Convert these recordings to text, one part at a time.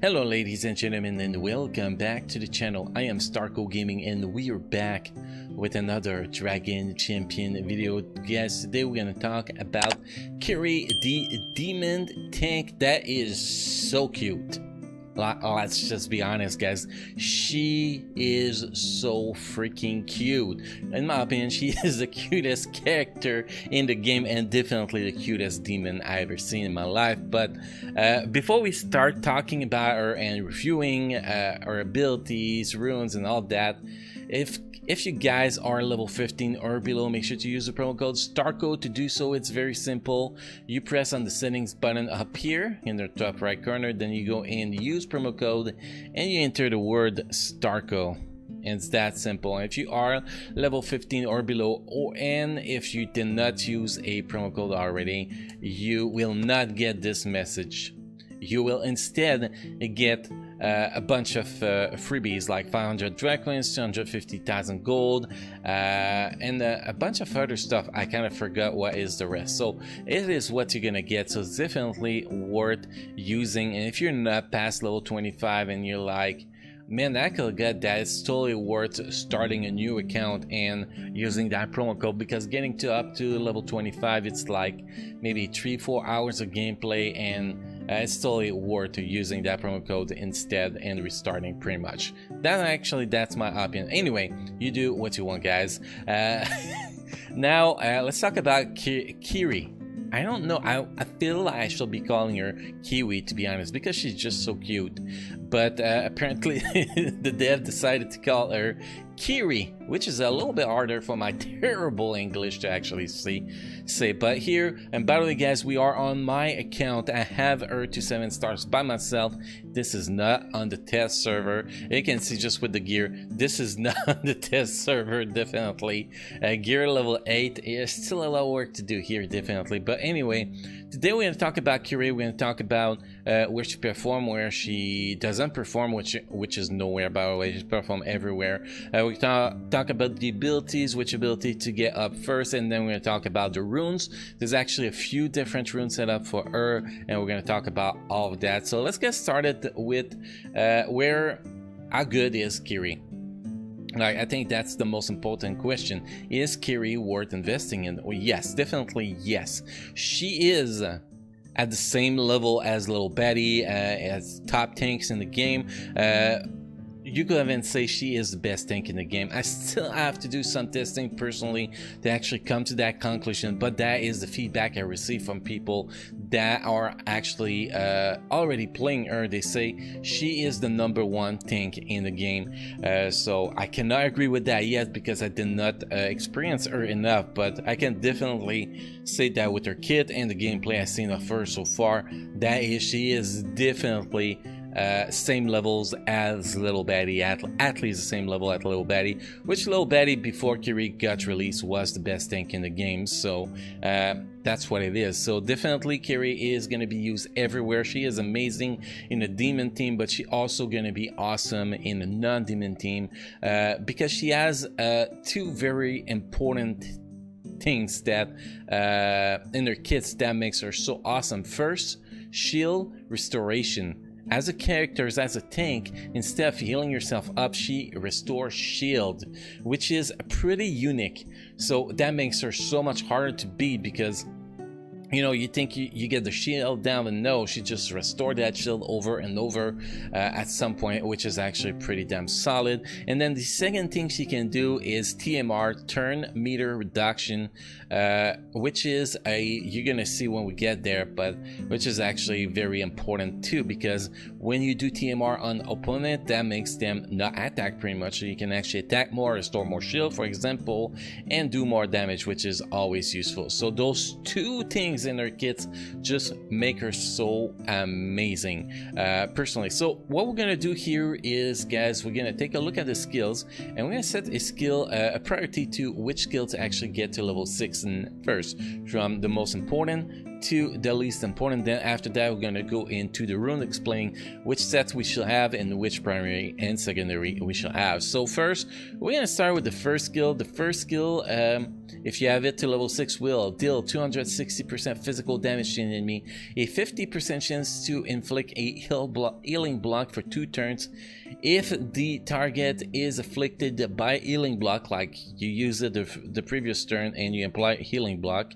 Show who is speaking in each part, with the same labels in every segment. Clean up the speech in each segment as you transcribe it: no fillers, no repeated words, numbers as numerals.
Speaker 1: Hello ladies and gentlemen, and welcome back to the channel. I am Starco Gaming and we are back with another Dragon Champion video. Guys, today we're gonna talk about Kirri, the demon tank that is so cute. Let's just be honest, guys, she is so freaking cute. In my opinion, she is the cutest character in the game and definitely the cutest demon I've ever seen in my life. But before we start talking about her and reviewing her abilities, runes and all that, if you guys are level 15 or below, make sure to use the promo code STARCO. To do so, it's very simple. You press on the settings button up here in the top right corner, then you go in, use promo code, and you enter the word STARCO. And it's that simple. If you are level 15 or below, and if you did not use a promo code already, you will not get this message. You will instead get a bunch of freebies like 500 dragons, 250,000 gold, and a bunch of other stuff. I kind of forgot what is the rest. So it is what you're gonna get. So it's definitely worth using. And if you're not past level 25 and you're like, man, I could get that, it's totally worth starting a new account and using that promo code, because getting to up to level 25, it's like maybe 3-4 hours of gameplay, and it's totally worth using that promo code instead and restarting pretty much. That's my opinion. Anyway, you do what you want, guys. Now let's talk about Kirri. I don't know, I feel like I should be calling her Kiwi, to be honest, because she's just so cute. But apparently the dev decided to call her Kirri, which is a little bit harder for my terrible English to actually say. But here, and by the way guys, we are on my account. I have her to 7 stars by myself. This is not on the test server. You can see just with the gear, this is not on the test server, definitely. Gear level 8 is still a lot of work to do here, definitely. But anyway, today we're going to talk about Kirri. We're going to talk about where she performs, where she doesn't perform, which is nowhere, by the way. She performs everywhere. We talk about the abilities, which ability to get up first, and then we're going to talk about the runes. There's actually a few different runes set up for her, and we're going to talk about all of that. So let's get started with how good is Kirri? Like, I think that's the most important question. Is Kirri worth investing in? Well, yes, definitely yes. She is at the same level as Little Betty, as top tanks in the game. You could even say she is the best tank in the game. I still have to do some testing personally to actually come to that conclusion, but that is the feedback I receive from people that are actually already playing her. They say she is the #1 tank in the game. So I cannot agree with that yet, because I did not experience her enough, but I can definitely say that with her kit and the gameplay I've seen of her so far, she is definitely same levels as Little Betty, at least the same level at Little Betty, which Little Betty before Kirri got released was the best tank in the game. So that's what it is. So definitely Kirri is going to be used everywhere. She is amazing in the demon team, but she also going to be awesome in the non-demon team, because she has two very important things that in her kits that makes her so awesome. First, shield restoration. As a character, as a tank, instead of healing yourself up, she restores shield, which is pretty unique. So that makes her so much harder to beat, because you know, you think you get the shield down, and no, she just restored that shield over and over at some point, which is actually pretty damn solid. And then the second thing she can do is TMR, turn meter reduction, which is you're gonna see when we get there, but which is actually very important too, because when you do TMR on opponent, that makes them not attack pretty much, so you can actually attack more, restore more shield, for example, and do more damage, which is always useful. So those two things in her kits just make her so amazing, personally. So what we're gonna do here is, guys, we're gonna take a look at the skills, and we're gonna set a skill, a priority to which skill to actually get to level 6 and first, from the most important to the least important. Then after that, we're going to go into the rune explaining which sets we shall have and which primary and secondary we shall have. So first, we're going to start with the first skill. The first skill, if you have it to level 6, will deal 260% physical damage to an enemy, a 50% chance to inflict a healing block for 2 turns. If the target is afflicted by healing block, like you use it the previous turn and you apply healing block,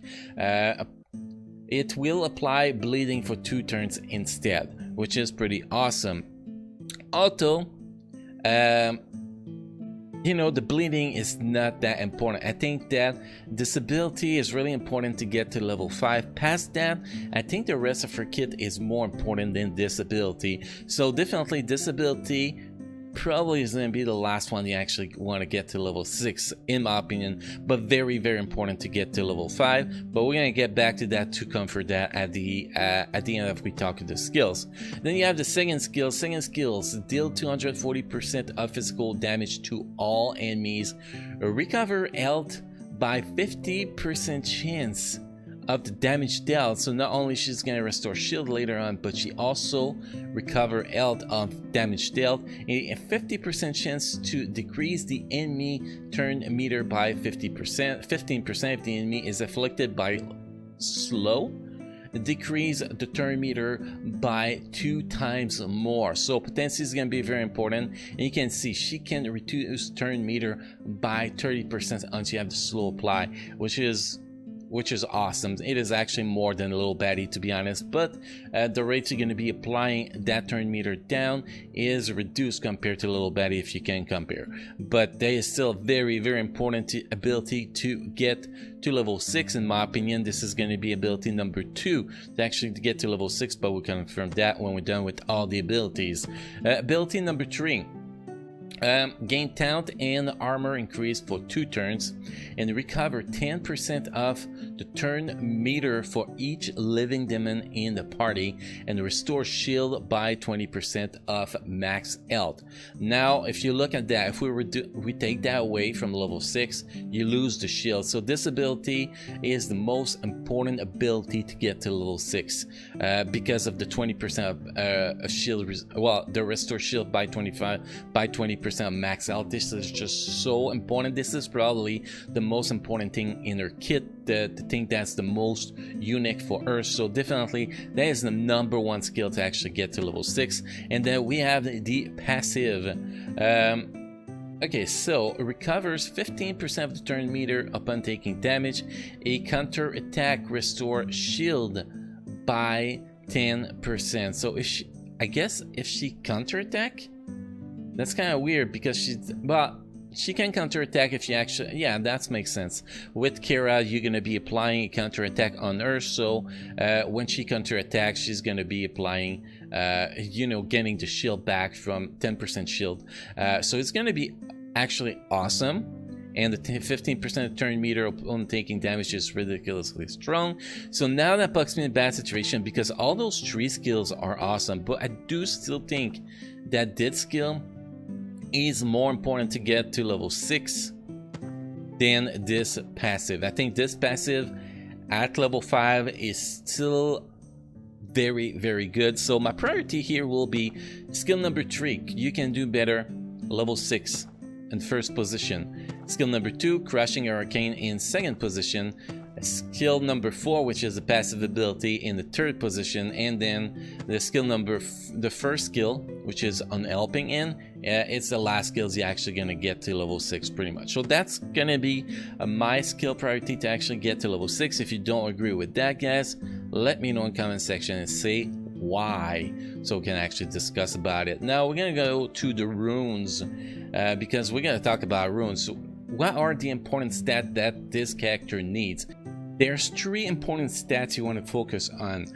Speaker 1: it will apply bleeding for 2 turns instead, which is pretty awesome. Also, you know, the bleeding is not that important. I think that disability is really important to get to level 5. Past that, I think the rest of her kit is more important than disability. So definitely disability probably is going to be the last one you actually want to get to level 6 in my opinion, but very important to get to level 5. But we're going to get back to that to comfort that at the end of we talk of the skills. Then you have the second skill. Second skills deal 240% of physical damage to all enemies, recover health by 50% chance of the damage dealt. So not only she's going to restore shield later on, but she also recover health of damage dealt, a 50% chance to decrease the enemy turn meter by 15% if the enemy is afflicted by slow, decrease the turn meter by 2 times more. So potency is going to be very important, and you can see she can reduce turn meter by 30% once you have the slow apply, which is awesome. It is actually more than a little baddie, to be honest, but the rate you're going to be applying that turn meter down is reduced compared to little baddie if you can compare. But there is still very important ability to get to level 6 in my opinion. This is going to be ability number 2 to actually get to level 6, but we'll confirm that when we're done with all the abilities. Ability number 3. Gain talent and armor increase for 2 turns and recover 10% of the turn meter for each living demon in the party, and restore shield by 20% of max health. Now if you look at that, if we take that away from level 6, you lose the shield. So this ability is the most important ability to get to level 6 because of the 20% of shield, well, the restore shield by 20% max health. This is just so important. This is probably the most important thing in her kit, the thing that's the most unique for her. So definitely that is the number 1 skill to actually get to level 6. And then we have the passive. Okay, so it recovers 15% of the turn meter upon taking damage. A counter attack restore shield by 10%. So if she, I guess if she counter attack, that's kind of weird because she's, well, she can counter attack if you actually, yeah, that makes sense. With Kira, you're going to be applying a counter attack on her, so when she counter attacks, she's going to be applying, you know, getting the shield back from 10% shield. So it's going to be actually awesome. And the 15% turn meter on taking damage is ridiculously strong. So now that puts me in a bad situation because all those 3 skills are awesome, but I do still think that this skill is more important to get to level 6 than this passive. I think this passive at level 5 is still very good. So my priority here will be skill number 3. You can do better, level 6 in first position. Skill number 2, crushing hurricane in second position. Skill number 4, which is a passive ability, in the third position, and then the skill number the first skill, which is on helping in, it's the last skills you're actually gonna get to level 6 pretty much. So that's gonna be my skill priority to actually get to level 6. If you don't agree with that, guys, let me know in the comment section and say why, so we can actually discuss about it. Now we're gonna go to the runes because we're gonna talk about runes. So what are the important stats that this character needs? There's 3 important stats you want to focus on.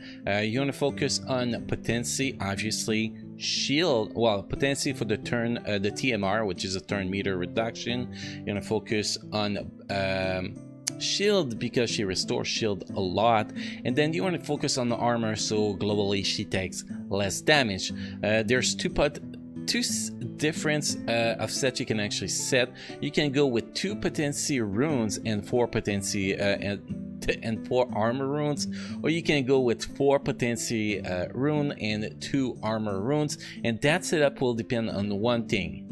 Speaker 1: You want to focus on potency, obviously, shield, well, potency for the turn, the TMR, which is a turn meter reduction. You want to focus on shield because she restores shield a lot, and then you want to focus on the armor, so globally she takes less damage. There's two difference of sets you can actually set. You can go with 2 potency runes and 4 potency and 4 armor runes, or you can go with 4 potency rune and 2 armor runes, and that setup will depend on one thing.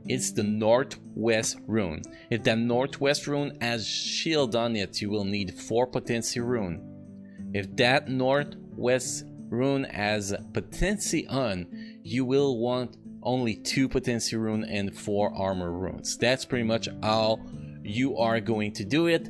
Speaker 1: It's the northwest rune. If that northwest rune has shield on it, you will need 4 potency rune. If that northwest rune has potency on, you will want only 2 potency rune and 4 armor runes. That's pretty much how you are going to do it.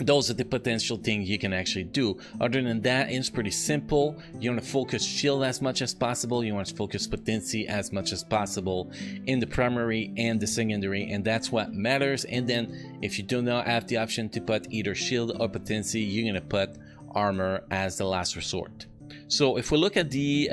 Speaker 1: Those are the potential things you can actually do. Other than that, it's pretty simple. You want to focus shield as much as possible. You want to focus potency as much as possible in the primary and the secondary, and that's what matters. And then if you do not have the option to put either shield or potency, you're going to put armor as the last resort. So if we look at the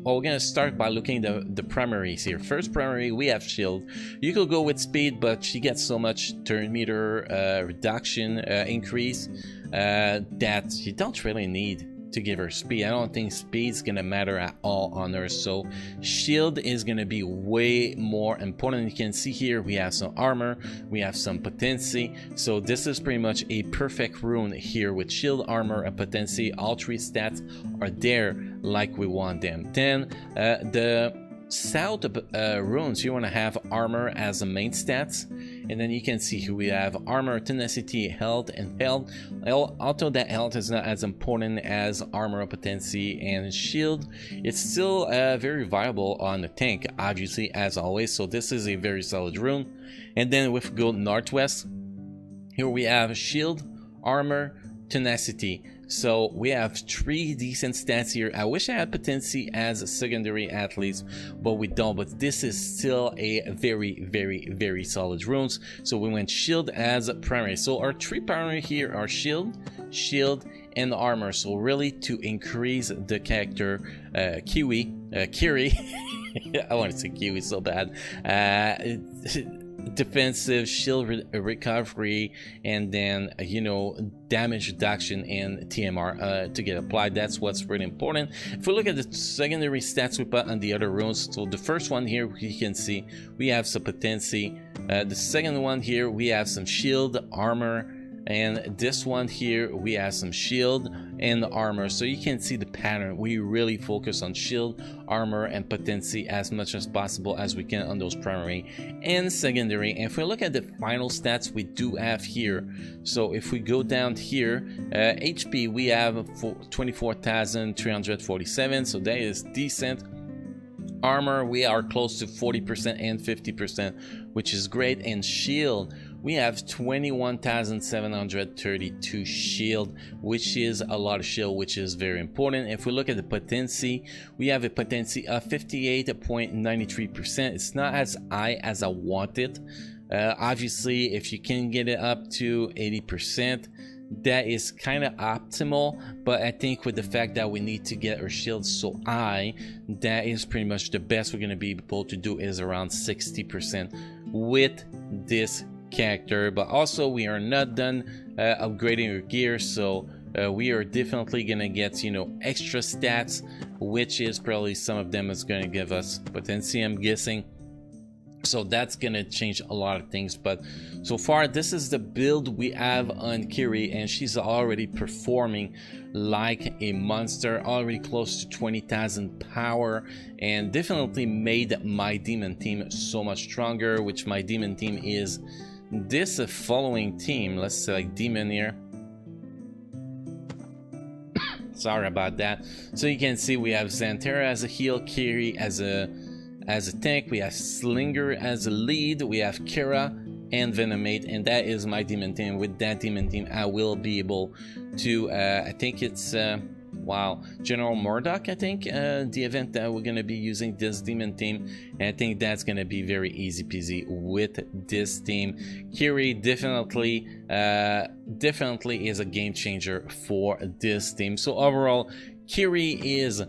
Speaker 1: well, we're gonna start by looking at the primaries here. First primary, we have shield. You could go with speed, but she gets so much turn meter reduction increase that you don't really need to give her speed. I don't think speed's gonna matter at all on her, so shield is gonna be way more important. You can see here we have some armor, we have some potency, so this is pretty much a perfect rune here with shield, armor, and potency. All 3 stats are there like we want them. Then the south runes, you want to have armor as the main stats, and then you can see here we have armor, tenacity, health, and health. Although that health is not as important as armor, potency, and shield, it's still very viable on the tank, obviously, as always. So this is a very solid rune. And then if we go northwest, here we have shield, armor, tenacity. So we have 3 decent stats here. I wish I had potency as a secondary at least, but we don't. But this is still a very solid runes. So we went shield as a primary. So our 3 primary here are shield, and armor. So really to increase the character Kirri. I want to say Kiwi so bad. Defensive, shield recovery, and then you know, damage reduction and TMR to get applied. That's what's really important. If we look at the secondary stats we put on the other runes, so the first one here you can see we have some potency. The second one here we have some shield, armor, and this one here we have some shield and armor. So you can see the pattern. We really focus on shield, armor, and potency as much as possible as we can on those primary and secondary. And if we look at the final stats we do have here, so if we go down here, HP we have 24,347, so that is decent. Armor we are close to 40% and 50%, which is great. And shield we have 21,732 shield, which is a lot of shield, which is very important. If we look at the potency, we have a potency of 58.93%. It's not as high as I want it. Obviously, if you can get it up to 80%, that is kind of optimal, but I think with the fact that we need to get our shield so high, that is pretty much the best we're going to be able to do is around 60% with this character. But also we are not done upgrading our gear, so we are definitely gonna get, you know, extra stats, which is probably some of them is going to give us potency, I'm guessing. So that's gonna change a lot of things. But so far this is the build we have on Kirri, and she's already performing like a monster, already close to 20,000 power, and definitely made my demon team so much stronger, which my demon team is this following team. Let's select demon here. Sorry about that. So you can see we have Xanthera as a heal, Kirri as a tank, we have Slinger as a lead, we have Kira and Venomate, and that is my demon team. With that demon team I will be able to I think it's wow, General Murdoch, I think the event that we're gonna be using this demon team, and I think that's gonna be very easy peasy with this team. Kirri definitely is a game changer for this team. So overall, Kirri is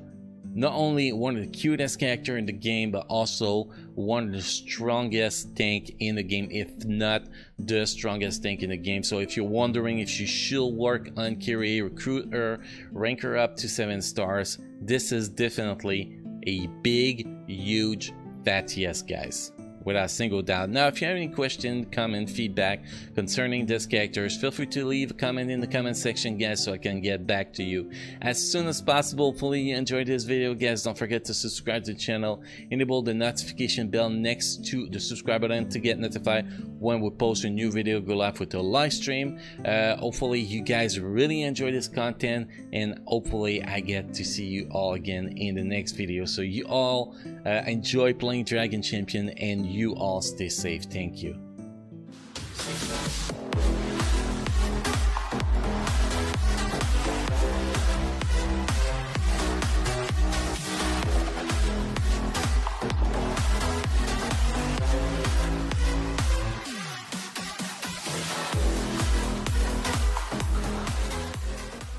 Speaker 1: not only one of the cutest characters in the game, but also one of the strongest tank in the game, if not the strongest tank in the game. So if you're wondering if you should work on Kirri, recruit her, rank her up to 7 stars, this is definitely a big, huge, fat yes, guys. without a single doubt. Now, if you have any question, comment, feedback concerning these characters, feel free to leave a comment in the comment section, guys, so I can get back to you as soon as possible. Hopefully you enjoyed this video, guys. Don't forget to subscribe to the channel, enable the notification bell next to the subscribe button to get notified when we post a new video, go live with a live stream. Hopefully you guys really enjoy this content, and hopefully I get to see you all again in the next video. So you all enjoy playing Dragon Champion, and you all stay safe. Thank you.